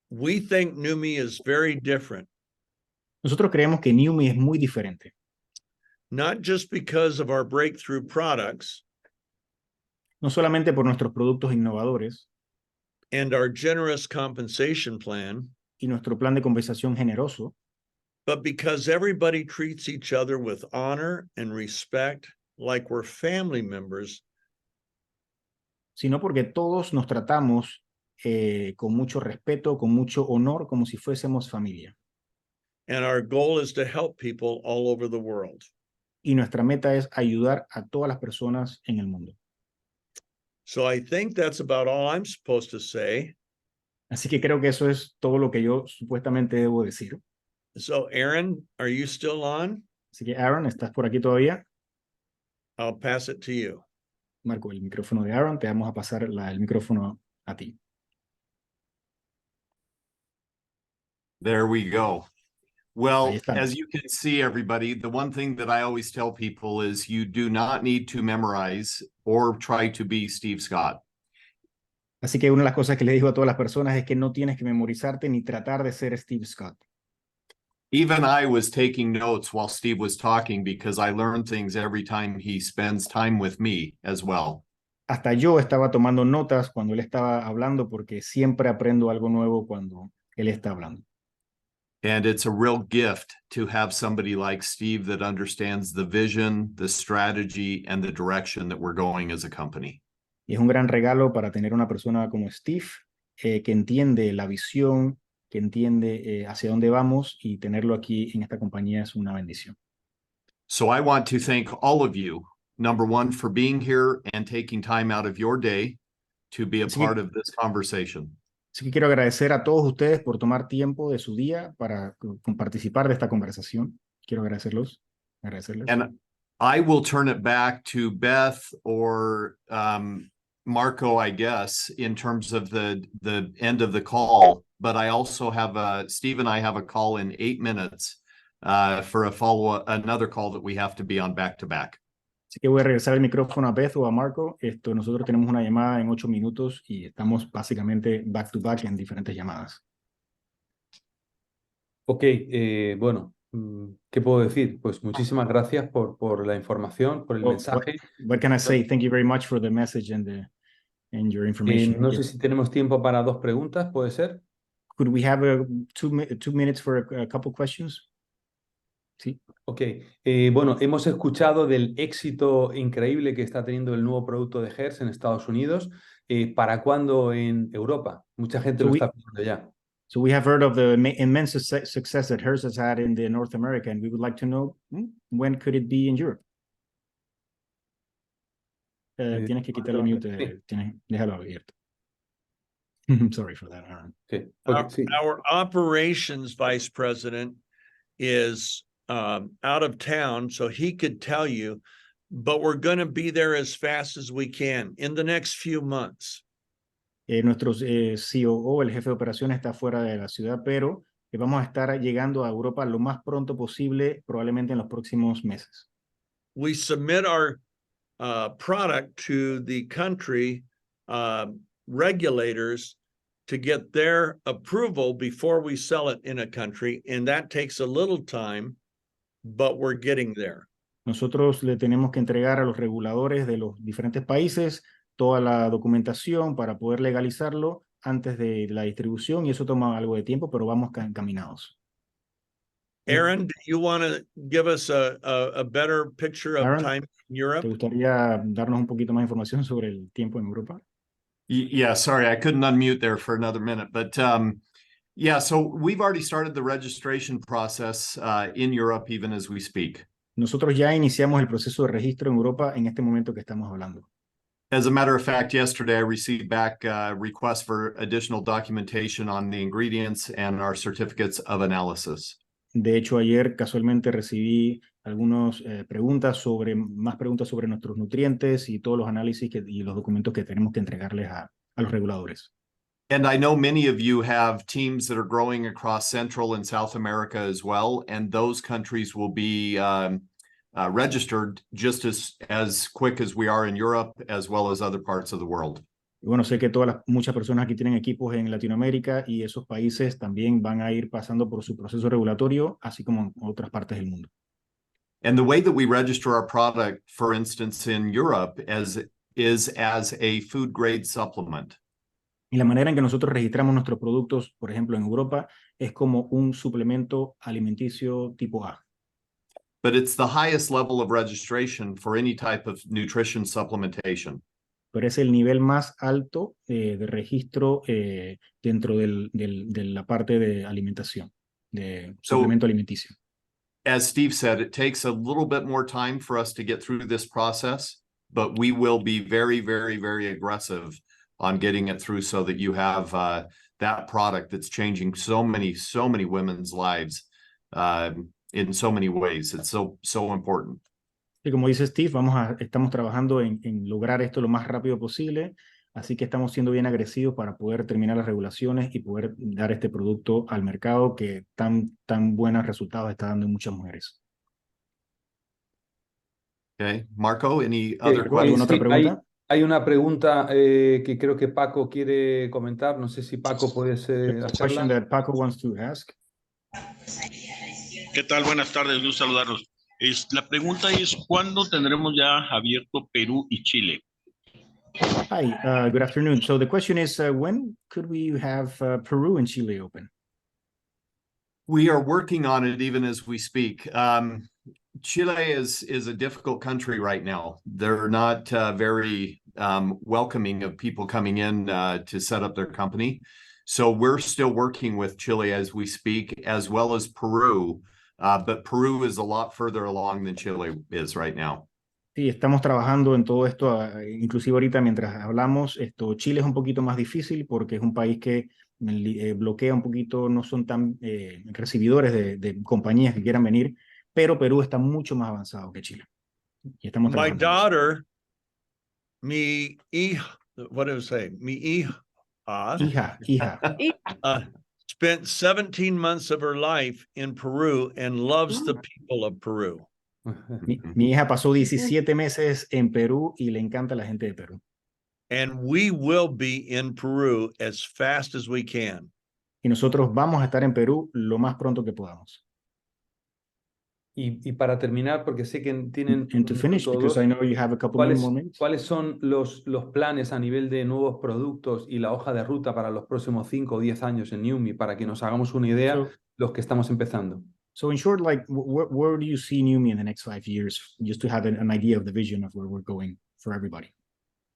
We think Neumi is very different, Nosotros creemos que Neumi es muy diferente. not just because of our breakthrough products No solamente por nuestros productos innovadores and our generous compensation plan, y nuestro plan de compensación generoso, but because everybody treats each other with honor and respect like we're family members, sino porque todos nos tratamos con mucho respeto, con mucho honor, como si fuésemos familia. and our goal is to help people all over the world. Y nuestra meta es ayudar a todas las personas en el mundo. So I think that's about all I'm supposed to say. Así que creo que eso es todo lo que yo supuestamente debo decir. So Aaron, are you still on? Así que Aaron, ¿estás por aquí todavía? I'll pass it to you. Marco, el micrófono de Aaron, te vamos a pasar el micrófono a ti. There we go. Well, Ahí estamos. as you can see, everybody, the one thing that I always tell people is you do not need to memorize or try to be Steve Scott. Así que una de las cosas que le digo a todas las personas es que no tienes que memorizarte ni tratar de ser Steve Scott. Even I was taking notes while Steve was talking because I learn things every time he spends time with me as well. Hasta yo estaba tomando notas cuando él estaba hablando porque siempre aprendo algo nuevo cuando él está hablando. And it's a real gift to have somebody like Steve that understands the vision, the strategy, and the direction that we're going as a company. Y es un gran regalo para tener una persona como Steve que entiende la visión, que entiende hacia dónde vamos, y tenerlo aquí en esta compañía es una bendición. So I want to thank all of you, number one, for being here and taking time out of your day to be a part of this conversation. Así que quiero agradecer a todos ustedes por tomar tiempo de su día para participar de esta conversación. Quiero agradecerles. And I will turn it back to Beth or Marco, I guess, in terms of the end of the call. But I also have Steve and I have a call in 8 minutes for another call that we have to be on back to back. Así que voy a regresar el micrófono a Beth o a Marco. Nosotros tenemos una llamada en 8 minutos y estamos básicamente back to back en diferentes llamadas. Ok, bueno, ¿qué puedo decir? Pues muchísimas gracias por la información, por el mensaje. What can I say? Thank you very much for the message and your information. No sé si tenemos tiempo para 2 preguntas, ¿puede ser? Could we have 2 minutes for a couple questions? Sí. Ok, bueno, hemos escuchado del éxito increíble que está teniendo el nuevo producto de Hertz en Estados Unidos. ¿Para cuándo en Europa? Mucha gente lo está pidiendo ya. So we have heard of the immense success that Hertz has had in North America, and we would like to know when could it be in Europe? Tienes que quitar el mute. Déjalo abierto. Sorry for that, Aaron. Okay. Our operations vice president is out of town, so he could tell you, but we're going to be there as fast as we can in the next few months. Nuestro COO, el jefe de operaciones, está fuera de la ciudad, pero vamos a estar llegando a Europa lo más pronto posible, probablemente en los próximos meses. We submit our product to the country regulators to get their approval before we sell it in a country, and that takes a little time, but we're getting there. Nosotros le tenemos que entregar a los reguladores de los diferentes países toda la documentación para poder legalizarlo antes de la distribución, y eso toma algo de tiempo, pero vamos encaminados. Aaron, do you want to give us a better picture of Aaron, time in Europe? ¿te gustaría darnos un poquito más información sobre el tiempo en Europa? Yeah, sorry, I couldn't unmute there for another minute, but yeah, so we've already started the registration process in Europe even as we speak. Nosotros ya iniciamos el proceso de registro en Europa en este momento que estamos hablando. As a matter of fact, yesterday I received back requests for additional documentation on the ingredients and our certificates of analysis. De hecho, ayer casualmente recibí preguntas más preguntas sobre nuestros nutrientes y todos los análisis y los documentos que tenemos que entregarles a los reguladores. And I know many of you have teams that are growing across Central and South America as well, and those countries will be registered just as quick as we are in Europe, as well as other parts of the world. Y bueno, sé que muchas personas aquí tienen equipos en Latinoamérica y esos países también van a ir pasando por su proceso regulatorio, así como en otras partes del mundo. And the way that we register our product, for instance, in Europe, is as a food grade supplement. Y la manera en que nosotros registramos nuestros productos, por ejemplo, en Europa, es como un suplemento alimenticio tipo A. But it's the highest level of registration for any type of nutrition supplementation. Pero es el nivel más alto de registro dentro de la parte de alimentación, de suplemento alimenticio. As Steve said, it takes a little bit more time for us to get through this process, but we will be very, very, very aggressive on getting it through so that you have that product that's changing so many women's lives in so many ways. It's so important. Y como dice Steve, estamos trabajando en lograr esto lo más rápido posible, así que estamos siendo bien agresivos para poder terminar las regulaciones y poder dar este producto al mercado que tan buenos resultados está dando en muchas mujeres. Okay, Marco, any other questions? ¿Alguna otra pregunta? Hay una pregunta que creo que Paco quiere comentar. No sé si Paco puedes hacerla. Question that Paco wants to ask. ¿Qué tal? Buenas tardes, gusto saludarlos. La pregunta es, ¿cuándo tendremos ya abierto Perú y Chile? Hi, good afternoon. So the question is, when could we have Peru and Chile open? We are working on it even as we speak. Chile is a difficult country right now. They're not very welcoming of people coming in to set up their company. So we're still working with Chile as we speak, as well as Peru. But Peru is a lot further along than Chile is right now. Sí, estamos trabajando en todo esto, inclusive ahorita mientras hablamos, Chile es un poquito más difícil porque es un país que bloquea un poquito, no son tan recibidores de compañías que quieran venir, pero Perú está mucho más avanzado que Chile. Y estamos My trabajando. daughter, what did it say? Hija. Spent 17 months of her life in Peru and loves the people of Peru. Mi hija pasó 17 meses en Perú y le encanta la gente de Perú. And we will be in Peru as fast as we can. Y nosotros vamos a estar en Perú lo más pronto que podamos. Y para terminar, porque sé que tienen And to finish, because I know you have a couple more minutes. ¿Cuáles son los planes a nivel de nuevos productos y la hoja de ruta para los próximos 5 o 10 años en Neumi, para que nos hagamos una idea los que estamos empezando? So in short, like, where do you see Neumi in the next 5 years, just to have an idea of the vision of where we're going for everybody?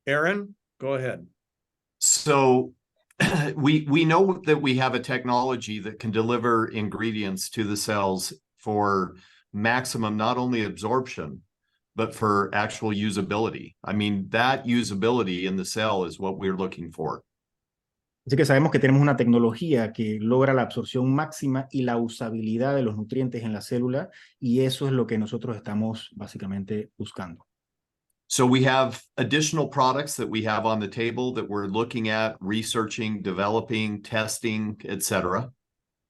Aaron, go ahead. So we know that we have a technology that can deliver ingredients to the cells for maximum, not only absorption, but for actual usability. I mean, that usability in the cell is what we're looking for. Así que sabemos que tenemos una tecnología que logra la absorción máxima y la usabilidad de los nutrientes en la célula, y eso es lo que nosotros estamos básicamente buscando. So we have additional products that we have on the table that we're looking at, researching, developing, testing, etc.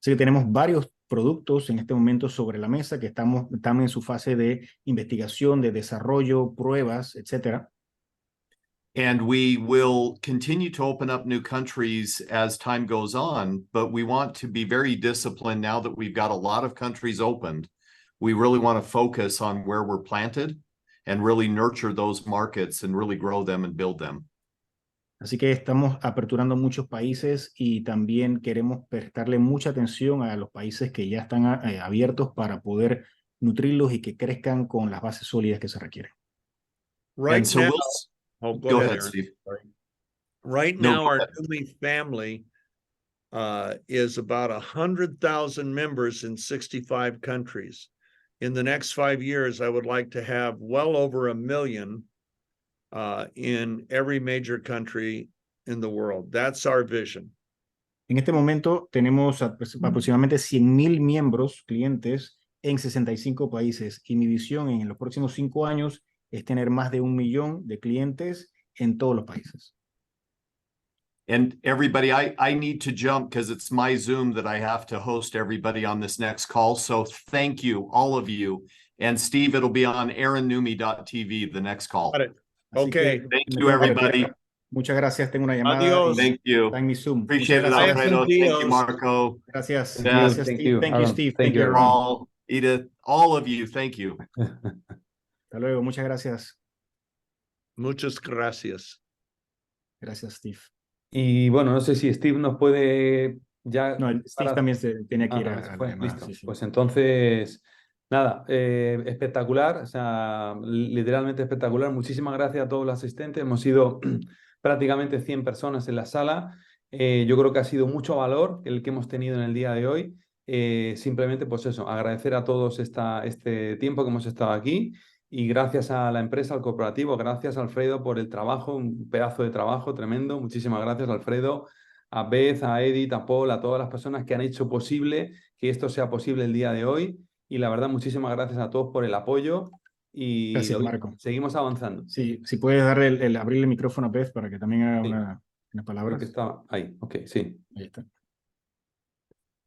Así que tenemos varios productos en este momento sobre la mesa que están en su fase de investigación, de desarrollo, pruebas, etc. And we will continue to open up new countries as time goes on, but we want to be very disciplined now that we've got a lot of countries opened. We really want to focus on where we're planted and really nurture those markets and really grow them and build them. Así que estamos aperturando muchos países y también queremos prestarle mucha atención a los países que ya están abiertos para poder nutrirlos y que crezcan con las bases sólidas que se requieren. Right so now, go ahead, Aaron. Steve. Right No, now, go our ahead. Neumi family is about 100,000 members in 65 countries. In the next 5 years, I would like to have well over 1 million in every major country in the world. That's our vision. En este momento tenemos aproximadamente 100,000 miembros, clientes, en 65 países. Y mi visión en los próximos 5 años es tener más de 1 millón de clientes en todos los países. And everybody, I need to jump because it's my Zoom that I have to host everybody on this next call. So thank you, all of you. And Steve, it'll be on aaronneumi.tv, the next call. Got it. Así Okay. que Thank me you, tengo que everybody. retirar. Muchas gracias. Tengo una llamada. Adiós. Y Thank you. está en mi Zoom. Appreciate it, Muchas gracias. Alfredo. Thank you, Adiós. Marco. Gracias. Thank Gracias, Thank Steve. you, Thank you, Aaron. Steve. Thank Thank you, you, Aaron. Aaron. Paul, Edith, all of you, thank you. Hasta luego. Muchas gracias. Muchas gracias. Gracias, Steve. Y bueno, no sé si Steve nos puede ya... No, Steve también se tenía que ir también se a la fue. llamada. Listo. Sí, sí. Pues entonces, nada, espectacular, o sea, literalmente espectacular. Muchísimas gracias a todos los asistentes. Hemos sido prácticamente 100 personas en la sala. Yo creo que ha sido mucho valor el que hemos tenido en el día de hoy. Simplemente, pues eso, agradecer a todos este tiempo que hemos estado aquí. Y gracias a la empresa, al corporativo, gracias Alfredo por el trabajo, un pedazo de trabajo tremendo. Muchísimas gracias Alfredo, a Beth, a Edith, a Paul, a todas las personas que han hecho posible que esto sea posible el día de hoy. Y la verdad, muchísimas gracias a todos por el apoyo y Gracias, hoy Marco. seguimos avanzando. Sí, si puedes darle abrirle el micrófono a Beth para que también haga Sí. unas palabras. Creo que está ahí, ok, sí. Ahí está.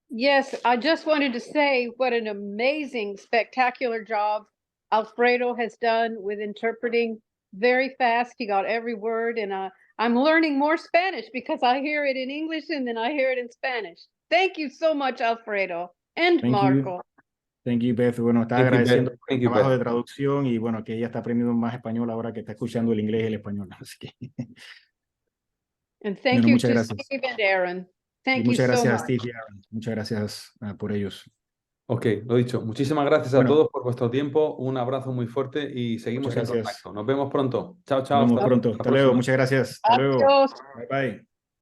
Yes, I just wanted to say what an amazing, spectacular job Alfredo has done with interpreting very fast. He got every word, and I'm learning more Spanish because I hear it in English and then I hear it in Spanish. Thank you so much, Alfredo and Thank Marco. you. Thank you, Beth. Bueno, está Thank you, agradeciendo Beth. el Thank you, trabajo Beth. de traducción y bueno, que ella está aprendiendo más español ahora que está escuchando el inglés y el español. Así que, And thank bueno, you muchas to gracias. Steve and Aaron. Y Thank you muchas so gracias a much. Steve y Aaron. Muchas gracias por ellos. Ok, lo dicho. Muchísimas gracias a Bueno. todos por vuestro tiempo. Un abrazo muy fuerte y seguimos Muchas en gracias. contacto. Nos vemos pronto. Chao, Nos chao. vemos Hasta pronto. la Hasta luego. próxima. Muchas gracias. Hasta luego. Adiós. Bye bye.